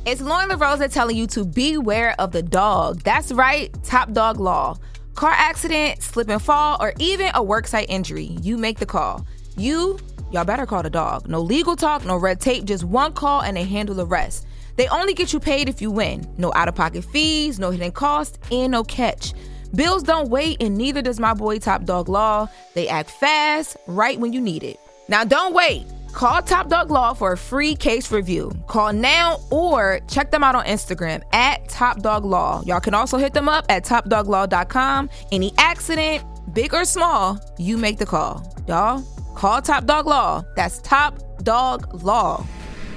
It's Loren LoRosa telling you to beware of the dog. That's right, top dog law. Car accident, slip and fall, or even a worksite injury. You make the call. Y'all better call the dog. No legal talk, no red tape, just one call and they handle the rest. They only get you paid if you win. No out-of-pocket fees, no hidden costs, and no catch. Bills don't wait, and neither does my boy Top Dog Law. They act fast, right when you need it. Now don't wait. Call Top Dog Law for a free case review. Call now or check them out on Instagram at Top Dog Law. Y'all can also hit them up at topdoglaw.com. Any accident, big or small, you make the call. Y'all, call Top Dog Law. That's Top Dog Law.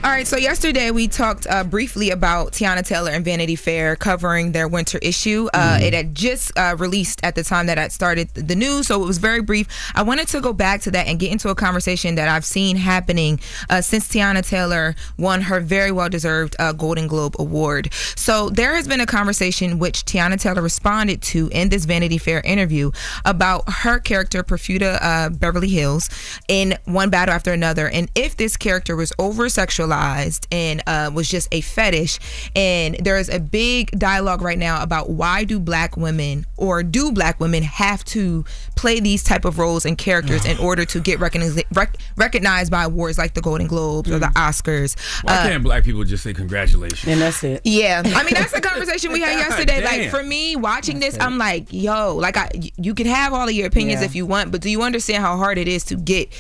All right, so yesterday we talked briefly about Tiana Taylor and Vanity Fair covering their winter issue. It had just released at the time that I started the news, so it was very brief. I wanted to go back to that and get into a conversation that I've seen happening since Tiana Taylor won her very well-deserved Golden Globe Award. So there has been a conversation which Tiana Taylor responded to in this Vanity Fair interview about her character, Perfuda Beverly Hills, in One Battle After Another, and if this character was over-sexualized and was just a fetish. And there is a big dialogue right now about why do black women have to play these type of roles and characters in order to get recognized by awards like the Golden Globes or the Oscars. Why can't black people just say congratulations? And that's it. Yeah, I mean, that's a conversation we had yesterday. Like, for me, watching this, I'm like, yo, like, you can have all of your opinions if you want, but do you understand how hard it is to get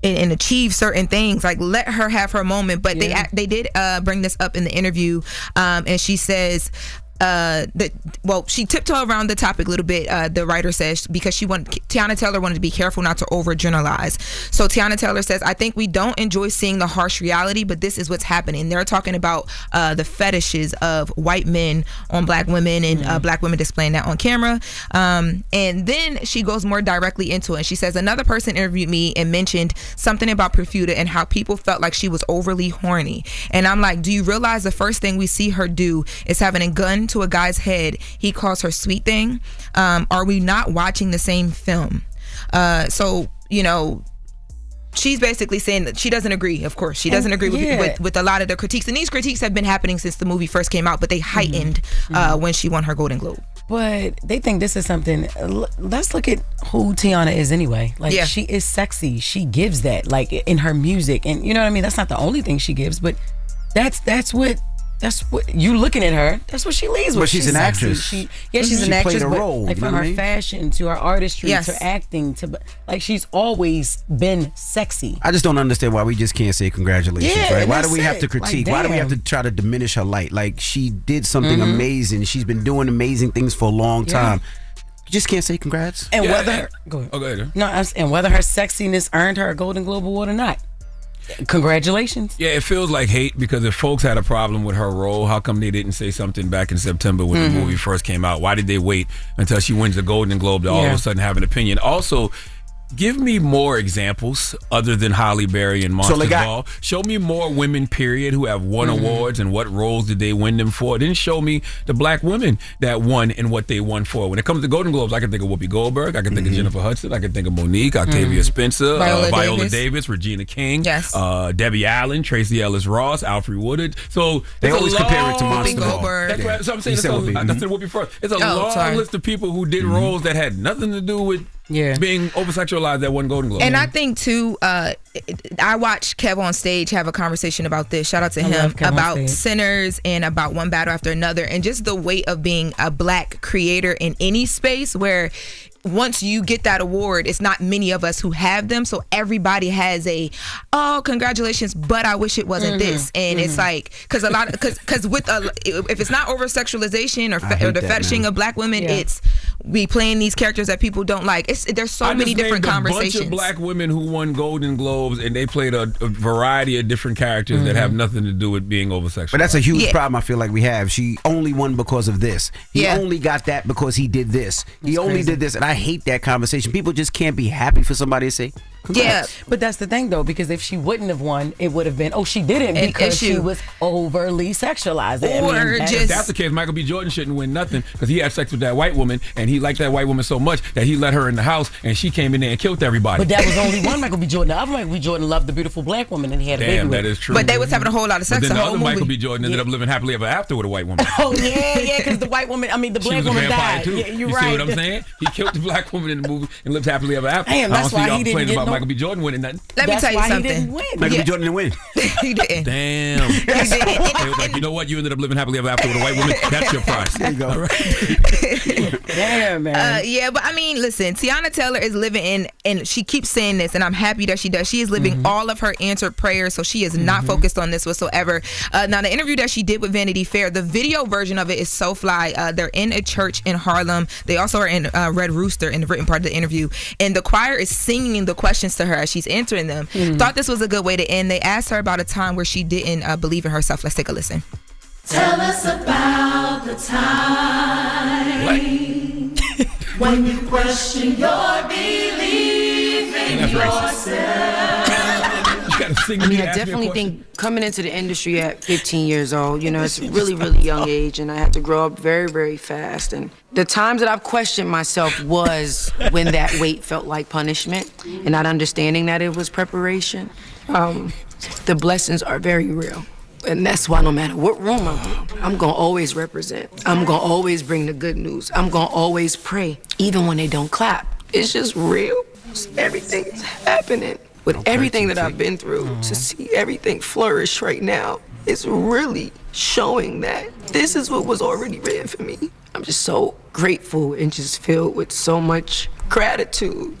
and achieve certain things? Like, let her have her moment. But they did bring this up in the interview, and she says she tiptoed around the topic a little bit. The writer says because Tiana Taylor wanted to be careful not to overgeneralize. So Tiana Taylor says, I think we don't enjoy seeing the harsh reality, but this is what's happening. They're talking about the fetishes of white men on black women and black women displaying that on camera. And then she goes more directly into it. And she says, another person interviewed me and mentioned something about Perfuda and how people felt like she was overly horny. And I'm like, do you realize the first thing we see her do is having a gun to a guy's head? He calls her sweet thing. Are we not watching the same film? So, she's basically saying that she doesn't agree. Of course, she doesn't agree with a lot of the critiques. And these critiques have been happening since the movie first came out, but they heightened when she won her Golden Globe. But they think this is something. Let's look at who Tiana is anyway. Like, she is sexy. She gives that, like, in her music. And you know what I mean? That's not the only thing she gives, but that's what you looking at her. That's what she leads with. But she's an actress. She's an actress. Played a role, like, from her fashion to her artistry to acting to, like, she's always been sexy. I just don't understand why we just can't say congratulations. Yeah, right? Why do we have to critique? Why do we have to try to diminish her light? Like, she did something amazing. She's been doing amazing things for a long time. You just can't say congrats. And whether go ahead. And whether her sexiness earned her a Golden Globe Award or not. Congratulations. Yeah, it feels like hate because if folks had a problem with her role, how come they didn't say something back in September when the movie first came out? Why did they wait until she wins the Golden Globe to all of a sudden have an opinion? Also, give me more examples other than Halle Berry and Monsters Ball. Show me more women, period, who have won awards and what roles did they win them for. Then show me the black women that won and what they won for. When it comes to Golden Globes, I can think of Whoopi Goldberg, I can think of Jennifer Hudson, I can think of Monique, Octavia Spencer, Viola Davis, Regina King, Debbie Allen, Tracy Ellis Ross, Alfred Woodard. So they always compare it to Monster Ball. That's what I'm saying. That's Whoopi first. It's a long list of people who did roles that had nothing to do with being over-sexualized that one Golden Globe. And I think, too, I watched Kev on stage have a conversation about this. Shout out to him. About Sinners and about One Battle After Another. And just the weight of being a black creator in any space where once you get that award, it's not many of us who have them. So everybody has congratulations, but I wish it wasn't this. And it's like, because if it's not over-sexualization or the fetishing of black women, it's we playing these characters that people don't like. There's so many different conversations. A bunch of black women who won Golden Globes and they played a variety of different characters that have nothing to do with being over-sexualized. But that's a huge problem I feel like we have. She only won because of this. He only got that because he did this. He only did this. And I hate that conversation. People just can't be happy for somebody to say, Yeah. But that's the thing, though, because if she wouldn't have won, it would have been, she didn't because she was overly sexualized. Or if that's the case, Michael B. Jordan shouldn't win nothing because he had sex with that white woman and he liked that white woman so much that he let her in the house and she came in there and killed everybody. But that was only one Michael B. Jordan. The other Michael B. Jordan loved the beautiful black woman and he had a baby with. That is true. But they was having a whole lot of sex. But then the whole other movie. Michael B. Jordan ended up living happily ever after with a white woman. Oh, yeah, because the white woman, the black woman died. Too. Yeah, you're you right. See what I'm saying? He killed the black woman in the movie and lived happily ever after. Damn, that's why he didn't get about Michael B. Jordan winning nothing. Let me tell you something. Michael B. Jordan didn't win. He didn't. Damn. He didn't. It was like, you know what? You ended up living happily ever after with a white woman. That's your prize. There you go. All right. Damn, man. Yeah, but I mean, listen, Tiana Taylor is living in, and she keeps saying this, and I'm happy that she does. She is living all of her answered prayers, so she is not focused on this whatsoever. Now, the interview that she did with Vanity Fair, the video version of it is so fly. They're in a church in Harlem. They also are in Red Rooster in the written part of the interview, and the choir is singing the questions to her as she's answering them. Thought this was a good way to end. They asked her about a time where she didn't believe in herself. Let's take a listen. Tell us about the time when you question your belief in yourself. I definitely think coming into the industry at 15 years old, it's a really, really young age, and I had to grow up very, very fast. And the times that I've questioned myself was when that weight felt like punishment and not understanding that it was preparation. The blessings are very real. And that's why no matter what room I'm going to always represent. I'm going to always bring the good news. I'm going to always pray, even when they don't clap. It's just real. Everything is happening. With everything that I've been through, to see everything flourish right now, it's really showing that this is what was already written for me. I'm just so grateful and just filled with so much gratitude,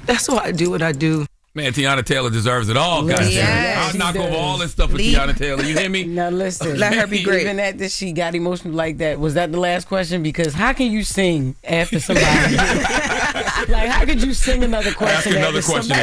That's why I do what I do. Man, Tiana Taylor deserves it all, guys. Yes, I'll knock over all this stuff with Tiana Taylor. You hear me? Now listen, let her be great. Even after she got emotional like that, was that the last question? Because how can you sing after somebody? Like, how could you sing another question? Ask another question.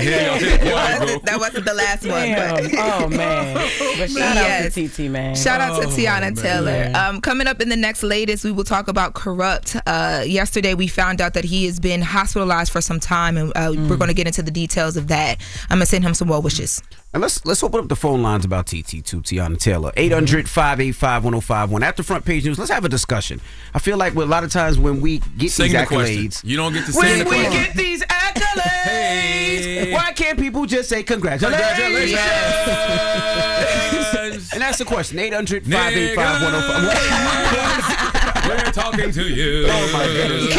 That wasn't the last one. But. Oh man! But shout out to TT, man. Shout out to Tiana Taylor. Coming up in the next latest, we will talk about Corrupt. Yesterday, we found out that he has been hospitalized for some time, and we're going to get into the details of that. I'm gonna send him some well wishes. And let's open up the phone lines about TT to Tiana Taylor. 800-585-1051. At the front page news, let's have a discussion. I feel like a lot of times when we get these accolades, you don't get to sing the question. When we get these accolades, why can't people just say congratulations? And that's the question. 800-585-1051. We're talking to you. Oh my goodness.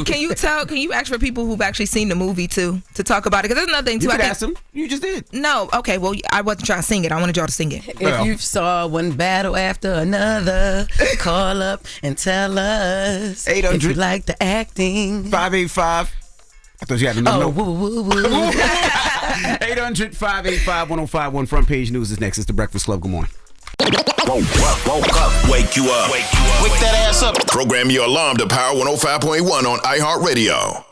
Can you ask for people who've actually seen the movie too to talk about it? Because there's another thing too. You could ask them. You just did. No. Okay. Well, I wasn't trying to sing it. I wanted y'all to sing it. If you saw one battle after another, call up and tell us. 800 if you like the acting. 585. I thought you had another note. Woo, woo, woo. 800-585-1051. Front page news is next. It's the Breakfast Club. Good morning. Woke up. Wake you up. Wake that ass up. Program your alarm to Power 105.1 on iHeartRadio.